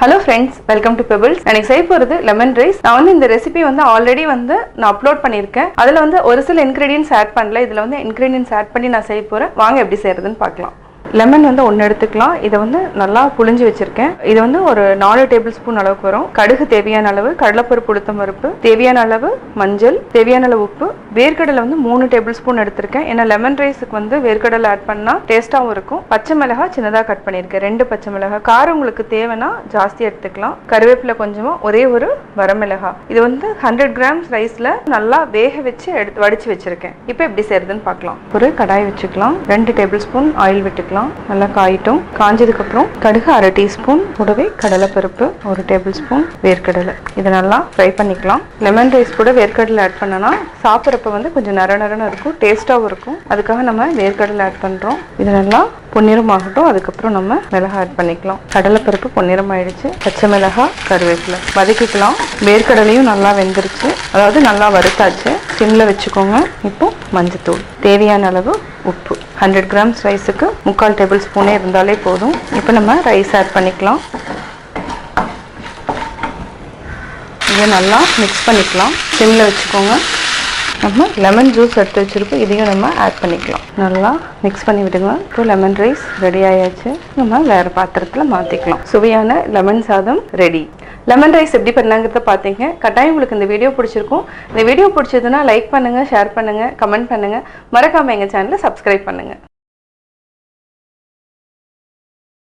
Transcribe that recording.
Hello friends, welcome to Pebbles. நான் செய்ய போறது லெமன் ரைஸ். நான் இந்த ரெசிபி ஆல்ரெடி நான் அப்லோட் பண்ணிருக்கேன். அதுல ஒரு சில இன்கிரிடியன்ட்ஸ் ஆட் பண்ணல. இதுல இன்கிரிடியன்ட்ஸ் ஆட் பண்ணி நான் செய்ய போறேன். வாங்க எப்படி செய்யறதுன்னு பார்க்கலாம். லெமன் ஒன்று எடுத்துக்கலாம். இதை நல்லா புளிஞ்சு வச்சிருக்கேன். இது ஒரு 4 டேபிள் ஸ்பூன் அளவுக்கு வரும். கடுகு தேவையான அளவு, கடலைப்பருப்பு, உளுத்தம் பருப்பு தேவையான அளவு, மஞ்சள் தேவையான அளவு, உப்பு, வேர்க்கடலை 3 டேபிள் ஸ்பூன் எடுத்திருக்கேன். ஏன்னா லெமன் ரைஸுக்கு வேர்க்கடலை ஆட் பண்ணா டேஸ்டாகவும் இருக்கும். பச்சை மிளகாய் சின்னதாக கட் பண்ணியிருக்கேன், 2 பச்சை மிளகாய். காரம் உங்களுக்கு தேவைன்னா ஜாஸ்தி எடுத்துக்கலாம். கருவேப்பிலை கொஞ்சமா, ஒரே ஒரு வரமிளகாய். இது 100 கிராம்ஸ் ரைஸ்ல நல்லா வேக வச்சு எடுத்து வடிச்சு வச்சிருக்கேன். இப்போ எப்படி செய்யறதுன்னு பார்க்கலாம். ஒரு கடாய் வச்சுக்கலாம். 2 டேபிள் ஸ்பூன் ஆயில் விட்டுக்கலாம். நல்லா காயிட்டும். காஞ்சதுக்கு அப்புறம் கடுகு 1/2 டீஸ்பூன், கூடவே கடலைப்பருப்பு 1 டேபிள் ஸ்பூன், வேர்க்கடலை இதை நல்லா ஃப்ரை பண்ணிக்கலாம். லெமன் ரைஸ் கூட வேர்க்கடலை ஆட் பண்ணனா சாப்பிட்றப்ப கொஞ்சம் நரநரன்னு இருக்கும், டேஸ்டாகவும் இருக்கும். அதுக்காக நம்ம வேர்க்கடலை ஆட் பண்றோம். இது நல்லா பொன்னிறமாகட்டும். அதுக்கப்புறம் நம்ம மிளகாய் ஆட் பண்ணிக்கலாம். கடலைப்பருப்பு பொன்னிறம் ஆயிடுச்சு. பச்சை மிளகாய், கருவேப்பிலை வதக்கிக்கலாம். வேர்க்கடலையும் நல்லா வெந்துருச்சு, அதாவது நல்லா வறுத்தாச்சு. சிம்ல வச்சுக்கோங்க. இப்போ மஞ்சத்தூள், தேவையான அளவு உப்பு. 100 கிராம்ஸ் ரைஸுக்கு 3/4 டேபிள் ஸ்பூனே இருந்தாலே போதும். இப்போ நம்ம ரைஸ் ஆட் பண்ணிக்கலாம். இதை நல்லா மிக்ஸ் பண்ணிக்கலாம். சிம்ல வச்சுக்கோங்க. நம்ம லெமன் ஜூஸ் எடுத்து வச்சிருக்கோம், இதையும் நம்ம ஆட் பண்ணிக்கலாம். நல்லா மிக்ஸ் பண்ணி விடுங்க. இப்போ லெமன் ரைஸ் ரெடி ஆயாச்சு. நம்ம வேற பாத்திரத்தில் மாற்றிக்கலாம். சுவையான லெமன் சாதம் ரெடி. லெமன் ரைஸ் எப்படி பண்ணாங்கிறத பார்த்தீங்க. கட்டாயம் உங்களுக்கு இந்த வீடியோ பிடிச்சிருக்கும். இந்த வீடியோ பிடிச்சதுன்னா லைக் பண்ணுங்க, ஷேர் பண்ணுங்க, கமெண்ட் பண்ணுங்க. மறக்காம எங்கள் சேனலை சப்ஸ்கிரைப் பண்ணுங்க.